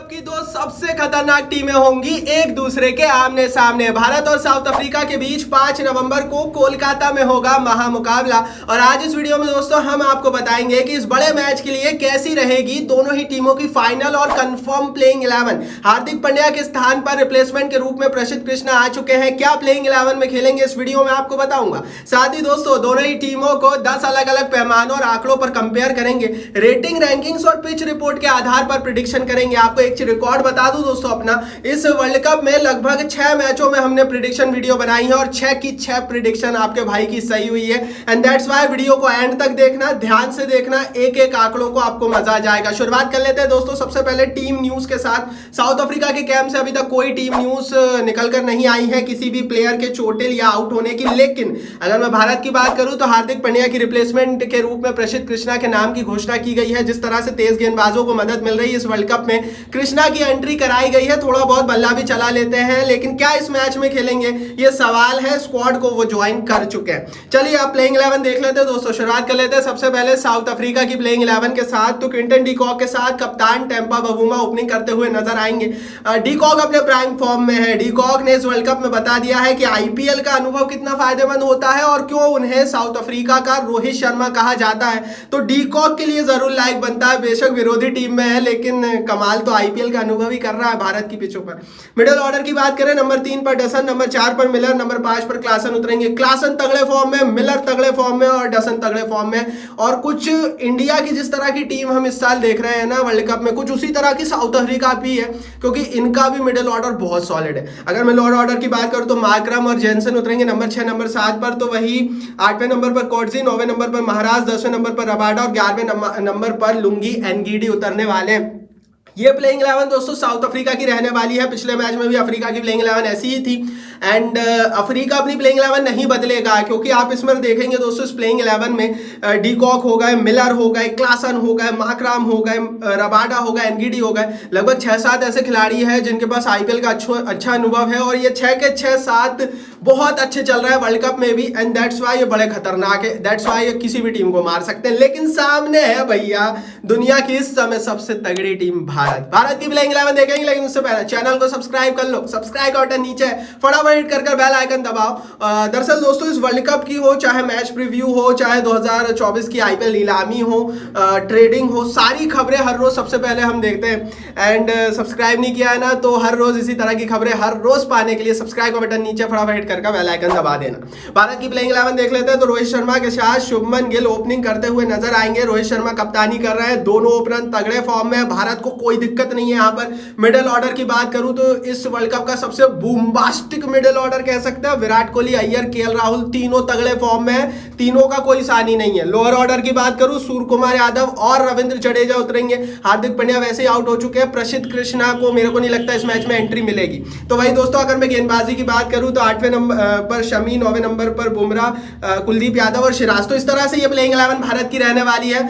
की दो सबसे खतरनाक टीमें होंगी एक दूसरे के आमने सामने। भारत और साउथ अफ्रीका के बीच 5 नवंबर को कोलकाता में होगा महामुकाबला। और आज इस वीडियो में दोस्तों हम आपको बताएंगे कि इस बड़े मैच के लिए कैसी रहेगी दोनों ही टीमों की फाइनल और कंफर्म प्लेइंग 11। हार्दिक पांड्या के स्थान पर रिप्लेसमेंट के रूप में प्रसिद्ध कृष्णा आ चुके हैं। क्या प्लेइंग 11 में खेलेंगे इस वीडियो में आपको बताऊंगा। साथ ही दोस्तों दोनों ही टीमों को 10 अलग अलग पैमानों और आंकड़ों पर कंपेयर करेंगे। रेटिंग, रैंकिंग्स और पिच रिपोर्ट के आधार पर प्रिडिक्शन करेंगे। आपको एक रिकॉर्ड बता दूं दोस्तों अपना, इस वर्ल्ड कप में लगभग 6 मैचों में हमने प्रिडिक्शन वीडियो बनाई है और 6 की 6 प्रिडिक्शन आपके भाई की सही हुई है। एंड दैट्स व्हाई वीडियो को एंड तक देखना, ध्यान से देखना, एक एक आंकड़ों को आपको मजा आ जाएगा। शुरुआत कर लेते हैं दोस्तों सबसे पहले टीम न्यूज के साथ। साउथ अफ्रीका के कैंप से अभी तक कोई टीम न्यूज निकल कर नहीं आई है किसी भी प्लेयर के चोटिल या आउट होने की। लेकिन अगर मैं भारत की बात करूं तो हार्दिक पांड्या की रिप्लेसमेंट के रूप में प्रसिद्ध कृष्णा के नाम की घोषणा की गई है। जिस तरह से तेज गेंदबाजों को मदद मिल रही है इस वर्ल्ड कप में, कृष्णा की एंट्री कराई गई है। थोड़ा बहुत बल्ला भी चला लेते हैं, लेकिन क्या इस मैच में खेलेंगे ये सवाल है। स्क्वाड को वो ज्वाइन कर चुके हैं। चलिए आप प्लेइंग 11 देख लेते हैं दोस्तों। शुरुआत कर लेते हैं सबसे पहले साउथ अफ्रीका की प्लेइंग 11 के साथ। तो क्विंटन डी कॉक के साथ कप्तान टेम्पा बवुमा ओपनिंग करते हुए नजर आएंगे। डी कॉक अपने प्राइम फॉर्म में है। डी कॉक ने इस वर्ल्ड कप में बता दिया है कि आईपीएल का अनुभव कितना फायदेमंद होता है और क्यों उन्हें साउथ अफ्रीका का रोहित शर्मा कहा जाता है। तो डी कॉक के लिए जरूर लाइक बनता है। बेशक विरोधी टीम में है लेकिन कमाल तो आईपीएल का अनुभव ही कर रहा है भारत की पिचों पर। मिडिल ऑर्डर की बात करें, नंबर 3 पर डसन, नंबर 4 पर मिलर, नंबर 5 पर क्लासन उतरेंगे। क्लासन तगड़े फॉर्म में, मिलर तगड़े फॉर्म में और डसन तगड़े फॉर्म में। और कुछ इंडिया की जिस तरह की टीम हम इस साल देख रहे हैं ना वर्ल्ड कप में, कुछ उसी तरह की साउथ अफ्रीका भी है क्योंकि इनका भी मिडिल ऑर्डर बहुत सॉलिड है। अगर मैं लोअर ऑर्डर की बात करूं तो मार्करम और जेनसन उतरेंगे नंबर 6, नंबर 7 पर। तो वही 8वें नंबर पर कोटजी, 9वें नंबर पर महाराज, 10वें नंबर पर रबाडा और 11वें नंबर पर लुंगी एनगीडी उतरने वाले हैं। ये प्लेइंग 11 दोस्तों साउथ अफ्रीका की रहने वाली है। पिछले मैच में भी अफ्रीका की प्लेइंग 11 ऐसी ही थी। एंड अफ्रीका अपनी प्लेइंग 11 नहीं बदलेगा क्योंकि आप इसमें देखेंगे दोस्तों इस प्लेइंग 11 में डी कॉक हो गए, मिलर हो गए, क्लासन हो गए, मार्करम हो गए, रबाडा हो गए, एनगीडी हो गए। लगभग 6-7 ऐसे खिलाड़ी हैं जिनके पास आईपीएल का अच्छा अनुभव है और ये 6 के 6-7 बहुत अच्छे चल रहे हैं वर्ल्ड कप में भी। एंड दैट्स वाई ये बड़े खतरनाक है। दैट्स वाई ये किसी भी टीम को मार सकते हैं। लेकिन सामने है भैया दुनिया की इस समय सबसे तगड़ी टीम भारत की प्लेइंग 11 देखेंगे। लेकिन उससे पहले चैनल को सब्सक्राइब कर लो। सब्सक्राइब का बटन नीचे है, फटाफट हिट कर बेल आइकन दबाओ। दरअसल दोस्तों इस वर्ल्ड कप की हो, चाहे मैच प्रीव्यू हो, चाहे 2024 की आईपीएल नीलामी हो, ट्रेडिंग हो, सारी खबरें हर रोज सबसे पहले हम देखते हैं। एंड सब्सक्राइब नहीं किया है ना तो हर रोज इसी तरह की खबरें हर रोज पाने के लिए सब्सक्राइब का बटन नीचे फटाफट हिट करके बेल आइकन दबा देना। भारत की प्लेइंग 11 देख लेते हैं। तो रोहित शर्मा के साथ शुभमन गिल ओपनिंग करते हुए नजर आएंगे। रोहित शर्मा कप्तानी कर रहे हैं। दोनों ओपनर तगड़े फॉर्म में। भारत को कोई दिक्कत नहीं है यहाँ पर। मिडिल ऑर्डर की बात करूं तो इस वर्ल्ड कप का सबसे बूमबास्टिक मिडिल ऑर्डर कह सकते हैं। विराट कोहली, अय्यर, केएल राहुल तीनों तगड़े फॉर्म में है। तीनों का कोई सानी नहीं है। लोअर ऑर्डर की बात करूं सूर्य कुमार यादव और रविंद्र जडेजा उतरेंगे। हार्दिक पांड्या वैसे ही आउट हो चुके हैं। प्रसिद्ध कृष्णा को मेरे को नहीं लगता इस मैच में एंट्री मिलेगी। तो वही दोस्तों अगर मैं गेंदबाजी की बात करूं तो 8वें नंबर पर शमी, 9वें नंबर पर बुमराह, कुलदीप यादव और सिराज। तो इस तरह से ये प्लेइंग 11 भारत की रहने वाली है।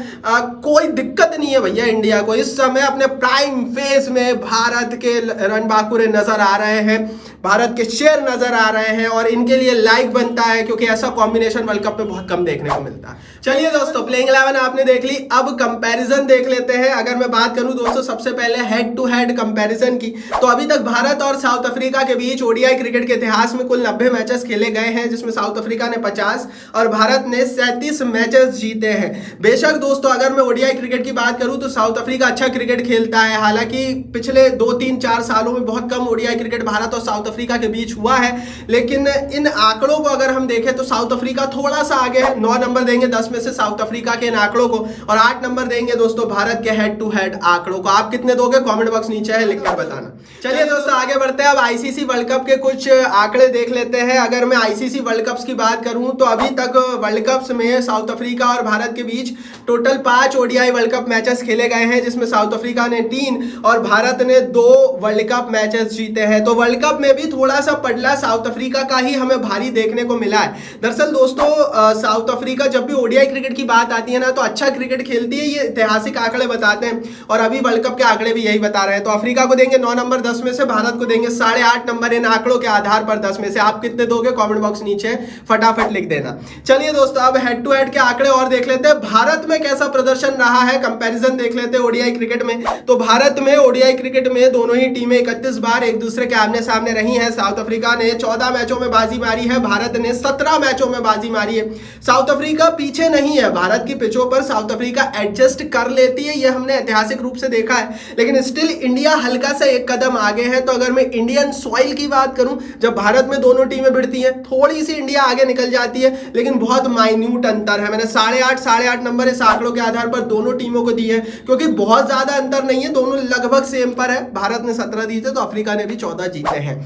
कोई दिक्कत नहीं है भैया इंडिया को। इस समय अपने प्राइम फेज में भारत के रणबांकुरे नजर आ रहे हैं, भारत के शेर नजर आ रहे हैं और इनके लिए लाइक बनता है क्योंकि ऐसा कॉम्बिनेशन वर्ल्ड कप में बहुत कम देखने को मिलता है। चलिए दोस्तों प्लेइंग 11 आपने देख ली, अब कंपैरिजन देख लेते हैं। अगर मैं बात करूं दोस्तों सबसे पहले हेड टू हेड कंपैरिजन की, तो अभी तक भारत और साउथ अफ्रीका के बीच ओडीआई क्रिकेट के इतिहास में कुल 90 मैचेस खेले गए हैं, जिसमें साउथ अफ्रीका ने 50 और भारत ने 37 मैचेस जीते हैं। बेशक दोस्तों अगर मैं ओडीआई क्रिकेट की बात करूं तो साउथ अफ्रीका अच्छा क्रिकेट खेलता है। हालांकि पिछले 2-3-4 सालों में बहुत कम ओडीआई क्रिकेट भारत और साउथ अफ्रीका के बीच हुआ है। लेकिन इन आंकड़ों को अगर हम देखें तो साउथ अफ्रीका थोड़ा सा आगे है। 9 नंबर देंगे 10 में से साउथ अफ्रीका के इन आंकड़ों को और 8 नंबर देंगे दोस्तों भारत के हेड टू हेड आंकड़ों को। आप कितने दोगे कमेंट बॉक्स नीचे है लिखकर बताना। चलिए दोस्तों आगे बढ़ते हैं। अब आईसीसी वर्ल्ड कप के कुछ आंकड़े देख लेते हैं। अगर मैं आईसीसी वर्ल्ड कप्स की बात करूं तो अभी तक वर्ल्ड कप्स में साउथ अफ्रीका और भारत के बीच total 5 ODI world cup matches खेले गए हैं, जिसमें साउथ अफ्रीका ने 3 और भारत ने 2 वर्ल्ड कप मैचेस जीते हैं। तो वर्ल्ड कप में भी थोड़ा सा पडला साउथ अफ्रीका का ही हमें भारी देखने को मिला है। दरअसल दोस्तों साउथ अफ्रीका जब भी ओडीआई क्रिकेट की बात आती है ना तो अच्छा क्रिकेट खेलती है, ये ऐतिहासिक आंकड़े बताते हैं और अभी वर्ल्ड कप के आंकड़े भी यही बता रहे हैं। तो अफ्रीका को देंगे 9 नंबर 10 में से, भारत को देंगे 8.5 नंबर इन आंकड़ों के आधार पर 10 में से। आप कितने दोगे कमेंट बॉक्स नीचे फटाफट लिख देना। चलिए दोस्तों अब हेड टू हेड के आंकड़े और देख लेते हैं, भारत में कैसा प्रदर्शन रहा है, कंपैरिजन देख लेते हैं ओडीआई क्रिकेट में। तो भारत में ओडीआई क्रिकेट में दोनों ही टीमें 31 बार एक दूसरे के आमने सामने रही हैं। साउथ अफ्रीका ने 14 मैचों में बाजी मारी है, भारत ने 17 मैचों में बाजी मारी है। साउथ अफ्रीका पीछे नहीं है, भारत की पिचों पर साउथ अफ्रीका एडजस्ट कर लेती है, ये हमने ऐतिहासिक रूप से देखा है। लेकिन स्टिल इंडिया हल्का सा एक कदम आगे है। तो अगर मैं इंडियन सॉइल की बात करूं, जब भारत में दोनों टीमें भिड़ती हैं थोड़ी सी इंडिया आगे निकल जाती है, लेकिन बहुत माइन्यूट अंतर है। मैंने 8.5 नंबर इस आंकड़ों के आधार पर दोनों टीमों को दी है, क्योंकि बहुत ज्यादा अंतर नहीं है, दोनों लगभग सेम पर है। भारत ने 17 जीते तो अफ्रीका ने भी 14 जीते हैं।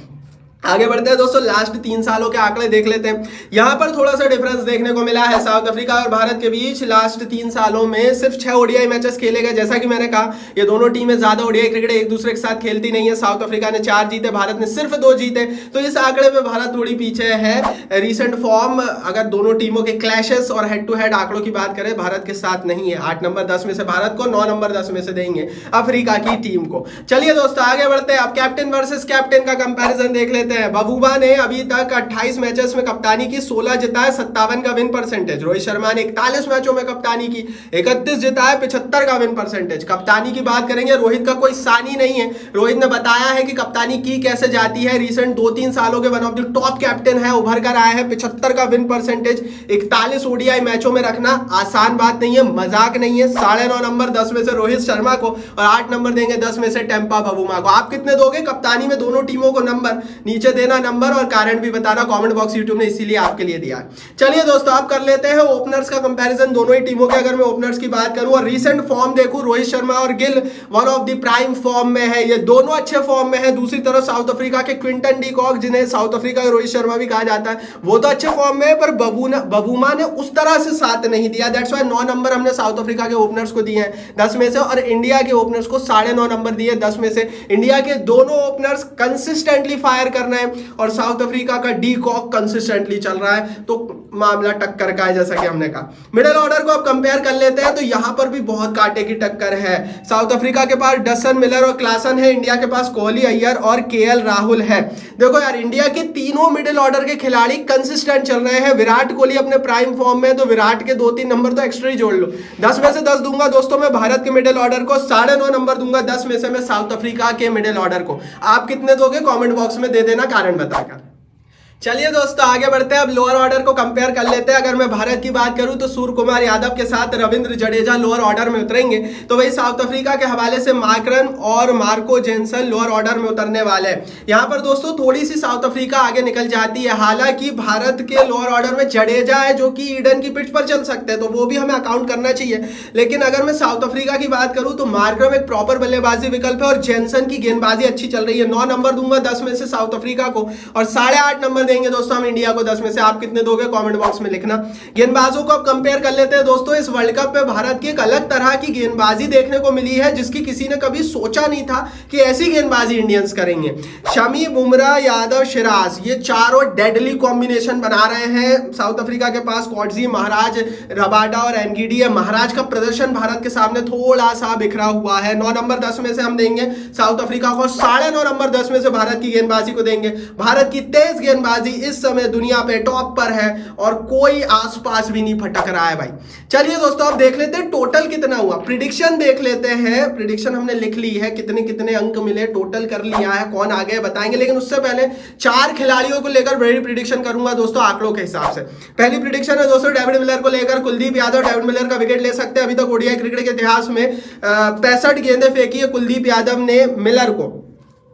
आगे बढ़ते हैं दोस्तों, लास्ट 3 सालों के आंकड़े देख लेते हैं। यहां पर थोड़ा सा डिफरेंस देखने को मिला है साउथ अफ्रीका और भारत के बीच। लास्ट 3 सालों में सिर्फ 6 ओडीआई मैचेस खेले गए। जैसा कि मैंने कहा ये दोनों टीमें ज्यादा ओडीआई क्रिकेट एक दूसरे के साथ खेलती नहीं है। साउथ अफ्रीका ने 4 जीते, भारत ने सिर्फ 2 जीते, तो इस आंकड़े में भारत थोड़ी पीछे है। रिसेंट फॉर्म अगर दोनों टीमों के क्लैशेस और हेड टू हेड आंकड़ों की बात करें, भारत के साथ नहीं है। 8 नंबर 10 में से भारत को, 9 नंबर 10 में से देंगे अफ्रीका की टीम को। चलिए दोस्तों आगे बढ़ते हैं, अब कैप्टन वर्सेस कैप्टन का कंपैरिजन देख लेते हैं। बबूबा ने अभी तक 28 मैचेस में कप्तानी की, 16 जिताए, 57 का विन परसेंटेज। रोहित शर्मा ने 41 मैचों में कप्तानी की, 31 जिताए, 75 का विन परसेंटेज। कप्तानी की बात करेंगे, रोहित का कोई सानी नहीं है। रोहित ने बताया है कि कप्तानी की कैसे जाती है। रिसेंट 2-3 सालों के one of the top captain है, उभर कर आया है। 75 का विन परसेंटेज, 41 ओडीआई मैचों में रखना आसान बात नहीं है, मजाक नहीं है। 9.5 नंबर 10 में से रोहित शर्मा को और 8 नंबर देंगे 10 में से टेम्पा बबूमा को। आप कितने दोगे कप्तानी में दोनों टीमों को नंबर? नीचे देना नंबर और कारण भी बताना, कमेंट बॉक्स यूट्यूब ने इसीलिए आपके लिए दिया है। चलिए दोस्तों आप कर लेते हैं ओपनर्स का कंपैरिजन दोनों ही टीमों के। अगर मैं ओपनर्स की बात करूं और रीसेंट फॉर्म देखूं, रोहित शर्मा और Gill one of the prime form में है, ये दोनों अच्छे फॉर्म में है। दूसरी तरफ साउथ अफ्रीका के क्विंटन डी कॉक, जिन्हें साउथ अफ्रीका के रोहित शर्मा भी कहा जाता है, वो तो अच्छे फॉर्म में है, पर बबूमा ने उस तरह से साथ नहीं दिया। दैट्स व्हाई 9 नंबर हमने साउथ अफ्रीका के ओपनर्स को दिए हैं 10 में से, और इंडिया के ओपनर्स को 9.5 नंबर दिए 10 में से। इंडिया के दोनों ओपनर्स कंसिस्टेंटली फायर कर रहे हैं और साउथ अफ्रीका का डी कॉक कंसिस्टेंटली चल रहा है, तो मामला टक्कर का है जैसा कि हमने कहा। मिडिल ऑर्डर को अब कंपेयर कर लेते हैं, तो यहां पर भी बहुत कांटे की टक्कर है। साउथ अफ्रीका के पास डसन, मिलर और क्लासन है, इंडिया के पास कोहली, अय्यर और केएल राहुल है। देखो यार, इंडिया के तीनों मिडिल ऑर्डर के खिलाड़ी कंसिस्टेंट चल रहे हैं। विराट कोहली अपने प्राइम फॉर्म में, तो विराट के 2-3 नंबर तो एक्स्ट्रा ही जोड़ लो। 10 में से 10 दूंगा दोस्तों मैं भारत के मिडिल ऑर्डर को, 9.5 नंबर दूंगा 10 में से मैं साउथ अफ्रीका के मिडिल ऑर्डर को। आप कितने दोगे कमेंट बॉक्स में दे देना कारण बताकर। चलिए दोस्तों आगे बढ़ते हैं, अब लोअर ऑर्डर को कंपेयर कर लेते हैं। अगर मैं भारत की बात करूं तो सूर्य कुमार यादव के साथ रविंद्र जडेजा लोअर ऑर्डर में उतरेंगे। तो वही साउथ अफ्रीका के हवाले से मार्करन और मार्को जेनसन लोअर ऑर्डर में उतरने वाले हैं। यहां पर दोस्तों थोड़ी सी साउथ अफ्रीका आगे निकल जाती है। हालांकि भारत के लोअर ऑर्डर में जडेजा है जो कि ईडन की पिच पर चल सकते हैं, तो वो भी हमें अकाउंट करना चाहिए। लेकिन अगर मैं साउथ अफ्रीका की बात करूं तो मार्करम एक प्रॉपर बल्लेबाजी विकल्प है और जेनसन की गेंदबाजी अच्छी चल रही है। 9 नंबर दूंगा 10 में से साउथ अफ्रीका को और 8.5 नंबर देंगे दोस्तों हम इंडिया को 10 में से। आप कितने दोगे कमेंट बॉक्स में लिखना। गेंदबाजों को अब कंपेयर कर लेते हैं दोस्तों। इस वर्ल्ड कप में भारत की एक अलग तरह की गेंदबाजी देखने को मिली है, जिसकी किसी ने कभी सोचा नहीं था कि ऐसी गेंदबाजी इंडियंस करेंगे। शमी, बुमराह, यादव, सिराज, ये चारों डेडली कॉम्बिनेशन बना रहे हैं। साउथ अफ्रीका के पास कॉटजी, महाराज, रबाडा और एनगीडी है। महाराज का प्रदर्शन भारत के सामने थोड़ा सा बिखरा हुआ है। 9 नंबर 10 में से हम देंगे साउथ अफ्रीका को, 9.5 नंबर 10 में से भारत की गेंदबाजी को देंगे। भारत की तेज गेंदबाजी इस समय दुनिया पे टॉप पर है और कोई आसपास भी नहीं फटक रहा है भाई। चलिए दोस्तों अब देख लेते हैं टोटल कितना हुआ। प्रिडिक्शन देख लेते हैं। प्रिडिक्शन हमने लिख ली है, कितने कितने अंक मिले, टोटल कर लिया है, कौन आगे बताएंगे। लेकिन उससे पहले 4 खिलाड़ियों को लेकर बड़ी प्रिडिक्शन करूंगा दोस्तों आंकड़ों के हिसाब से। पहली प्रिडिक्शन है दोस्तों डेविड मिलर को लेकर। कुलदीप यादव डेविड मिलर का विकेट ले सकते हैं। अभी तक ओडीआई क्रिकेट के इतिहास में 65 गेंदें फेंकी है कुलदीप यादव ने मिलर को।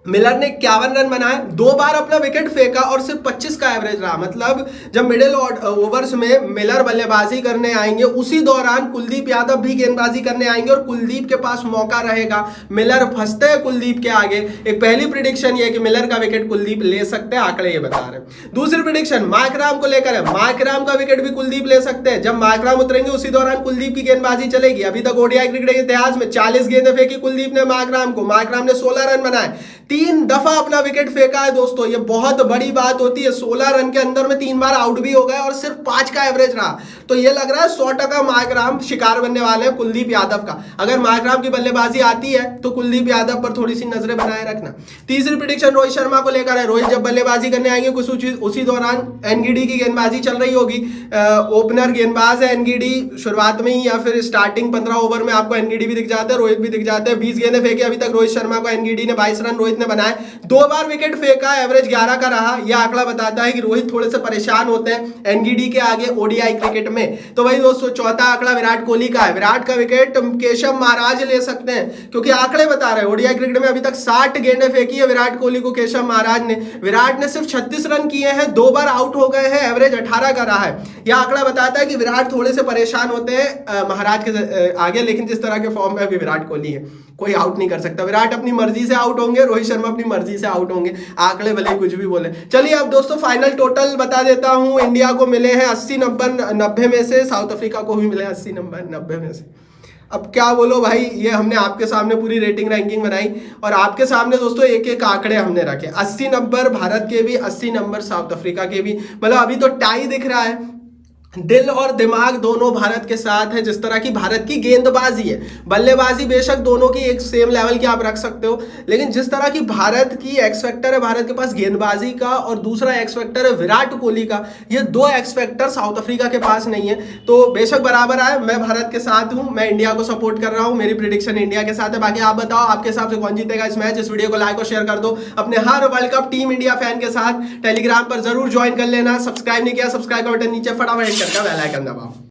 मिलर ने 51 रन बनाए, 2 बार अपना विकेट फेंका और सिर्फ 25 का एवरेज रहा। मतलब जब मिडिल ओवर्स में मिलर बल्लेबाजी करने आएंगे उसी दौरान कुलदीप यादव भी गेंदबाजी करने आएंगे और कुलदीप के पास मौका रहेगा। मिलर फंसते हैं कुलदीप के आगे। एक पहली प्रिडिक्शन ये है कि मिलर का विकेट कुलदीप ले सकते हैं, आंकड़े ये बता रहे हैं। दूसरी प्रिडिक्शन मार्कराम को लेकर है। मार्कराम का विकेट भी कुलदीप ले सकते हैं। जब मार्कराम उतरेंगे उसी दौरान कुलदीप की गेंदबाजी चलेगी। अभी तक ओडीआई क्रिकेट के इतिहास में 40 गेंदें फेंकी कुलदीप ने मार्कराम को। मार्कराम ने 16 रन बनाए, 3 दफा अपना विकेट फेंका है दोस्तों, ये बहुत बड़ी बात होती है। 16 रन के अंदर में 3 बार आउट भी हो गए और सिर्फ 5 का एवरेज रहा। तो ये लग रहा है 100% मार्कराम शिकार बनने वाले हैं कुलदीप यादव का। अगर मार्कराम की बल्लेबाजी आती है तो कुलदीप यादव पर थोड़ी सी नजरें बनाए रखना। तीसरी प्रेडिक्शन रोहित शर्मा को लेकर है। रोहित जब बल्लेबाजी करने आएंगे कुछ उसी दौरान एनगीडी की गेंदबाजी चल रही होगी। ओपनर गेंदबाज है एनगीडी, शुरुआत में ही या फिर स्टार्टिंग 15 ओवर में आपको एनगीडी भी दिख जाते हैं, रोहित भी दिख जाते हैं। 20 गेंदें फेंके अभी तक रोहित शर्मा को एनगीडी ने, 22 रन रोहित ने बनाए, 2 बार विकेट फेंका, एवरेज 11 का रहा। यह आंकड़ा बताता है कि रोहित थोड़े से परेशान होते हैं एनगीडी के आगे ओडीआई क्रिकेट में। तो वही दोस्तों चौथा आंकड़ा विराट कोहली का है। विराट का विकेट केशव महाराज ले सकते हैं क्योंकि आंकड़े बता रहे हैं ओडीआई क्रिकेट में अभी तक 60 गेंदें फेंकी है विराट कोहली को केशव महाराज ने। विराट ने सिर्फ 36 रन किए हैं, 2 बार आउट हो गए हैं, एवरेज 18 का रहा है। यह आंकड़ा बताता है कि विराट थोड़े से परेशान होते हैं महाराज के आगे, लेकिन जिस तरह के फॉर्म में अभी विराट कोहली है कोई आउट नहीं कर सकता। विराट अपनी मर्जी से आउट होंगे, रोहित शर्मा अपनी मर्जी से आउट होंगे, आंकड़े भले कुछ भी बोले। चलिए अब दोस्तों फाइनल टोटल बता देता हूं। इंडिया को मिले हैं 80 नंबर 90 में से, साउथ अफ्रीका को भी मिले 80 नंबर 90 में से। अब क्या बोलो भाई, ये हमने आपके सामने पूरी रेटिंग रैंकिंग बनाई और आपके सामने दोस्तों एक एक आंकड़े हमने रखे। 80 नंबर भारत के भी, 80 नंबर साउथ अफ्रीका के भी। मतलब अभी तो टाई दिख रहा है, दिल और दिमाग दोनों भारत के साथ है। जिस तरह की भारत की गेंदबाजी है, बल्लेबाजी बेशक दोनों की एक सेम लेवल की आप रख सकते हो, लेकिन जिस तरह की भारत की एक्स फैक्टर है भारत के पास गेंदबाजी का, और दूसरा एक्स फैक्टर है विराट कोहली का, ये 2 एक्स फैक्टर साउथ अफ्रीका के पास नहीं है। तो बेशक बराबर आए, मैं भारत के साथ हूं, मैं इंडिया को सपोर्ट कर रहा हूं, मेरी प्रेडिक्शन इंडिया के साथ है। बाकी आप बताओ आपके हिसाब से कौन जीतेगा इस मैच। इस वीडियो को लाइक और शेयर कर दो अपने हर world cup team India fan के साथ। टेलीग्राम पर जरूर ज्वाइन कर लेना, सब्सक्राइब नहीं किया सब्सक्राइब का बटन नीचे फटाफट करके बेल आइकन दबाओ।